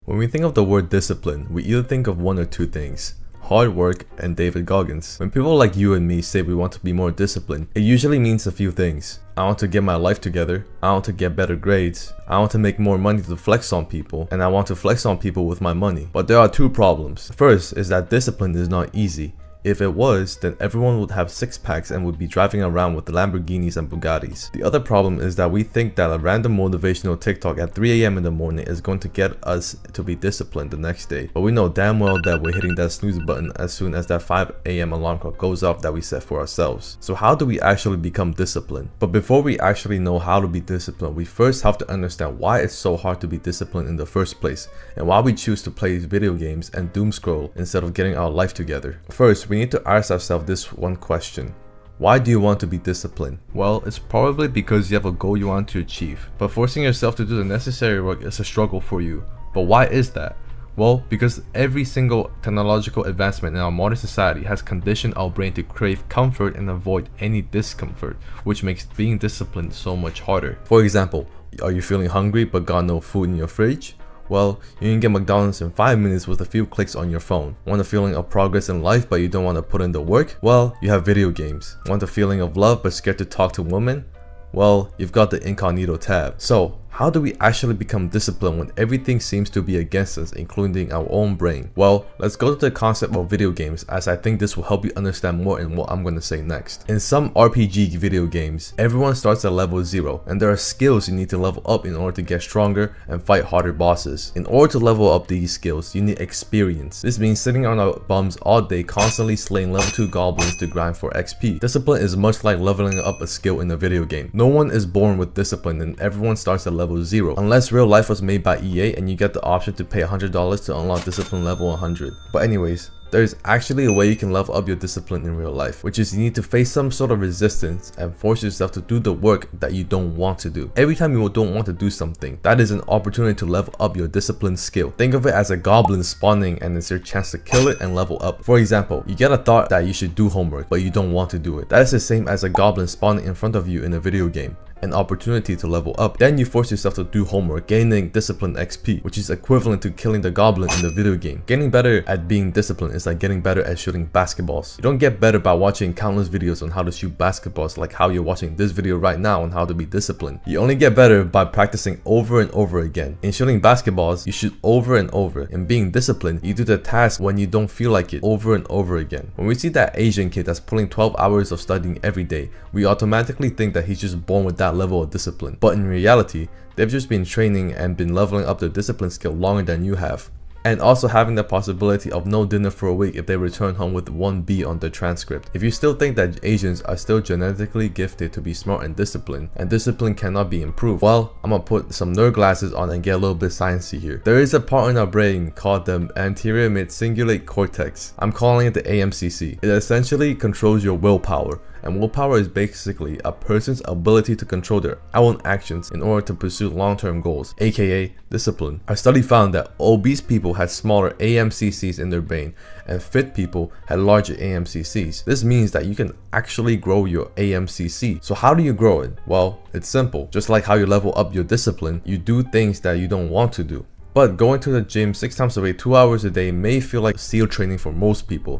When we think of the word discipline, we either think of one or two things: hard work and David Goggins. When people like you and me say we want to be more disciplined, it usually means a few things. I want to get my life together, I want to get better grades, I want to make more money to flex on people, and I want to flex on people with my money. But there are two problems. First is that discipline is not easy. If it was, then everyone would have six-packs and would be driving around with Lamborghinis and Bugattis. The other problem is that we think that a random motivational TikTok at 3 AM in the morning is going to get us to be disciplined the next day. But we know damn well that we're hitting that snooze button as soon as that 5 AM alarm clock goes off that we set for ourselves. So how do we actually become disciplined? But before we actually know how to be disciplined, we first have to understand why it's so hard to be disciplined in the first place, and why we choose to play video games and doom scroll instead of getting our life together. First, we need to ask ourselves this one question: why do you want to be disciplined? Well, it's probably because you have a goal you want to achieve, but forcing yourself to do the necessary work is a struggle for you. But why is that? Well, because every single technological advancement in our modern society has conditioned our brain to crave comfort and avoid any discomfort, which makes being disciplined so much harder. For example, are you feeling hungry but got no food in your fridge? Well, you can get McDonald's in 5 minutes with a few clicks on your phone. Want a feeling of progress in life but you don't want to put in the work? Well, you have video games. Want a feeling of love but scared to talk to women? Well, you've got the incognito tab. So, how do we actually become disciplined when everything seems to be against us, including our own brain? Well, let's go to the concept of video games, as I think this will help you understand more in what I'm going to say next. In some RPG video games, everyone starts at level 0, and there are skills you need to level up in order to get stronger and fight harder bosses. In order to level up these skills, you need experience. This means sitting on our bums all day constantly slaying level 2 goblins to grind for XP. Discipline is much like leveling up a skill in a video game. No one is born with discipline, and everyone starts at level 0, unless real life was made by EA and you get the option to pay $100 to unlock discipline level 100. But anyways, there is actually a way you can level up your discipline in real life, which is you need to face some sort of resistance and force yourself to do the work that you don't want to do. Every time you don't want to do something, that is an opportunity to level up your discipline skill. Think of it as a goblin spawning and it's your chance to kill it and level up. For example, you get a thought that you should do homework but you don't want to do it. That is the same as a goblin spawning in front of you in a video game. An opportunity to level up. Then you force yourself to do homework, gaining discipline XP, which is equivalent to killing the goblin in the video game. Getting better at being disciplined is like getting better at shooting basketballs. You don't get better by watching countless videos on how to shoot basketballs like how you're watching this video right now on how to be disciplined. You only get better by practicing over and over again. In shooting basketballs, you shoot over and over. In being disciplined, you do the task when you don't feel like it over and over again. When we see that Asian kid that's pulling 12 hours of studying every day, we automatically think that he's just born with that level of discipline. But in reality, they've just been training and been leveling up their discipline skill longer than you have. And also having the possibility of no dinner for a week if they return home with 1B on their transcript. If you still think that Asians are still genetically gifted to be smart and discipline cannot be improved, well, I'm gonna put some nerd glasses on and get a little bit sciencey here. There is a part in our brain called the anterior mid-cingulate cortex. I'm calling it the AMCC. It essentially controls your willpower. And willpower is basically a person's ability to control their own actions in order to pursue long-term goals, aka discipline. Our study found that obese people had smaller AMCCs in their brain and fit people had larger AMCCs. This means that you can actually grow your AMCC. So how do you grow it? Well, it's simple. Just like how you level up your discipline, you do things that you don't want to do. But going to the gym 6 times a week, 2 hours a day may feel like SEAL training for most people.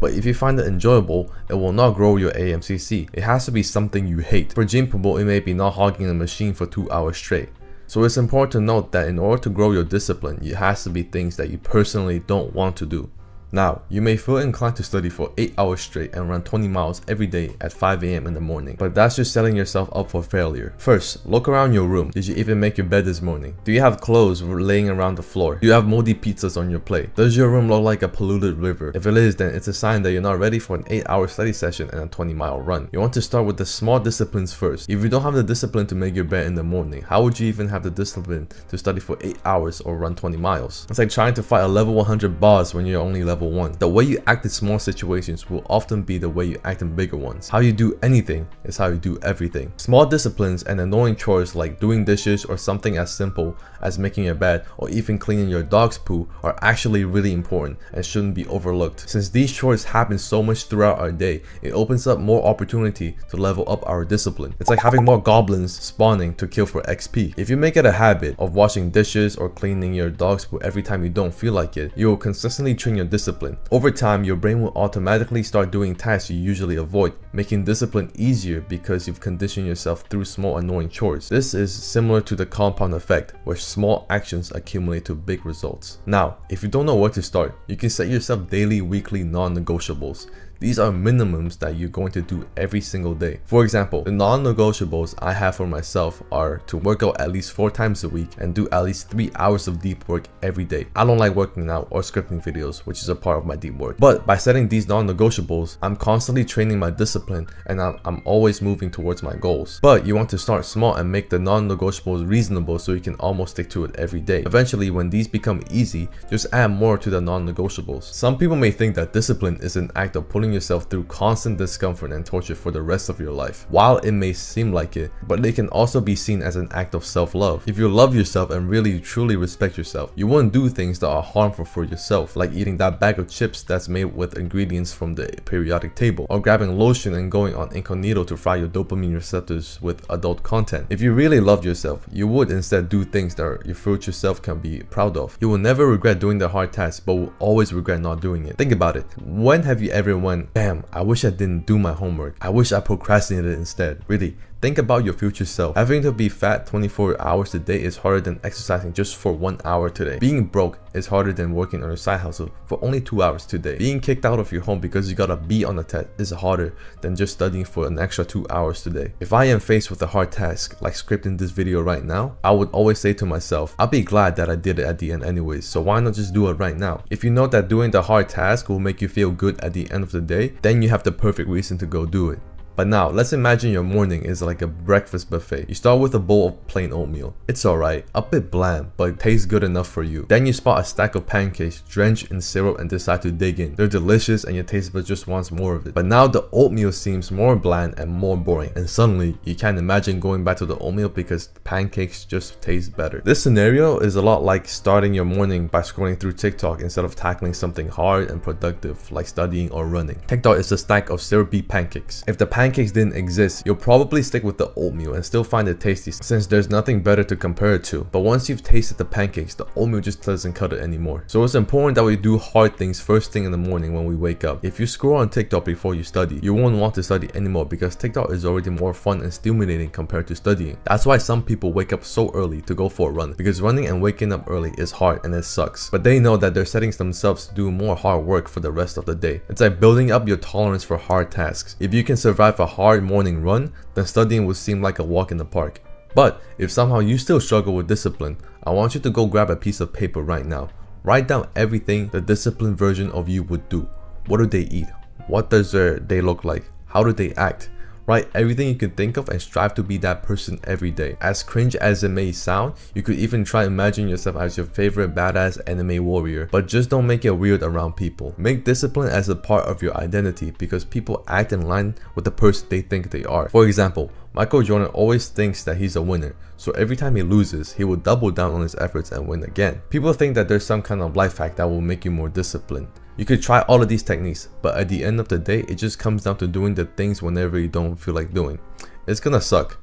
But if you find it enjoyable, it will not grow your AMCC. It has to be something you hate. For gym people, it may be not hogging a machine for 2 hours straight. So it's important to note that in order to grow your discipline, it has to be things that you personally don't want to do. Now, you may feel inclined to study for 8 hours straight and run 20 miles every day at 5 AM in the morning, but that's just setting yourself up for failure. First, look around your room. Did you even make your bed this morning? Do you have clothes laying around the floor? Do you have moldy pizzas on your plate? Does your room look like a polluted river? If it is, then it's a sign that you're not ready for an 8-hour study session and a 20-mile run. You want to start with the small disciplines first. If you don't have the discipline to make your bed in the morning, how would you even have the discipline to study for 8 hours or run 20 miles? It's like trying to fight a level 100 boss when you're only level simple one. The way you act in small situations will often be the way you act in bigger ones. How you do anything is how you do everything. Small disciplines and annoying chores like doing dishes or something as simple as making your bed or even cleaning your dog's poo are actually really important and shouldn't be overlooked. Since these chores happen so much throughout our day, it opens up more opportunity to level up our discipline. It's like having more goblins spawning to kill for XP. If you make it a habit of washing dishes or cleaning your dog's poo every time you don't feel like it, you will consistently train your discipline. Over time, your brain will automatically start doing tasks you usually avoid, making discipline easier because you've conditioned yourself through small annoying chores. This is similar to the compound effect, where small actions accumulate to big results. Now, if you don't know where to start, you can set yourself daily, weekly non-negotiables. These are minimums that you're going to do every single day. For example, the non-negotiables I have for myself are to work out at least 4 times a week and do at least 3 hours of deep work every day. I don't like working out or scripting videos, which is a part of my deep work. But by setting these non-negotiables, I'm constantly training my discipline and I'm always moving towards my goals. But you want to start small and make the non-negotiables reasonable so you can almost stick to it every day. Eventually, when these become easy, just add more to the non-negotiables. Some people may think that discipline is an act of pulling yourself through constant discomfort and torture for the rest of your life. While it may seem like it, but it can also be seen as an act of self-love. If you love yourself and really truly respect yourself, you won't do things that are harmful for yourself, like eating that bag of chips that's made with ingredients from the periodic table, or grabbing lotion and going on incognito to fry your dopamine receptors with adult content. If you really loved yourself, you would instead do things that your future self can be proud of. You will never regret doing the hard tasks, but will always regret not doing it. Think about it. When have you ever went, damn, I wish I didn't do my homework. I wish I procrastinated instead. Really, think about your future self. Having to be fat 24 hours a day is harder than exercising just for 1 hour today. Being broke is harder than working on your side hustle for only 2 hours today. Being kicked out of your home because you got a B on the test is harder than just studying for an extra 2 hours today. If I am faced with a hard task like scripting this video right now, I would always say to myself, I'll be glad that I did it at the end anyways, so why not just do it right now? If you know that doing the hard task will make you feel good at the end of the day, then you have the perfect reason to go do it. But now, let's imagine your morning is like a breakfast buffet. You start with a bowl of plain oatmeal. It's alright, a bit bland, but it tastes good enough for you. Then you spot a stack of pancakes drenched in syrup and decide to dig in. They're delicious and your taste buds just wants more of it. But now the oatmeal seems more bland and more boring, and suddenly you can't imagine going back to the oatmeal because the pancakes just taste better. This scenario is a lot like starting your morning by scrolling through TikTok instead of tackling something hard and productive like studying or running. TikTok is a stack of syrupy pancakes. If the pancakes didn't exist, you'll probably stick with the oatmeal and still find it tasty since there's nothing better to compare it to. But once you've tasted the pancakes, the oatmeal just doesn't cut it anymore. So it's important that we do hard things first thing in the morning when we wake up. If you scroll on TikTok before you study, you won't want to study anymore because TikTok is already more fun and stimulating compared to studying. That's why some people wake up so early to go for a run, because running and waking up early is hard and it sucks. But they know that they're setting themselves to do more hard work for the rest of the day. It's like building up your tolerance for hard tasks. If you can survive a hard morning run, then studying will seem like a walk in the park. But if somehow you still struggle with discipline, I want you to go grab a piece of paper right now. Write down everything the disciplined version of you would do. What do they eat? What does their day look like? How do they act? Write everything you can think of and strive to be that person every day. As cringe as it may sound, you could even try imagine yourself as your favorite badass anime warrior, but just don't make it weird around people. Make discipline as a part of your identity because people act in line with the person they think they are. For example, Michael Jordan always thinks that he's a winner, so every time he loses, he will double down on his efforts and win again. People think that there's some kind of life hack that will make you more disciplined. You could try all of these techniques, but at the end of the day, it just comes down to doing the things whenever you don't feel like doing. It's gonna suck,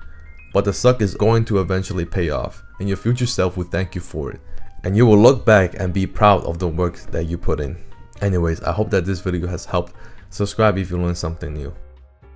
but the suck is going to eventually pay off, and your future self will thank you for it. And you will look back and be proud of the work that you put in. Anyways, I hope that this video has helped. Subscribe if you learned something new.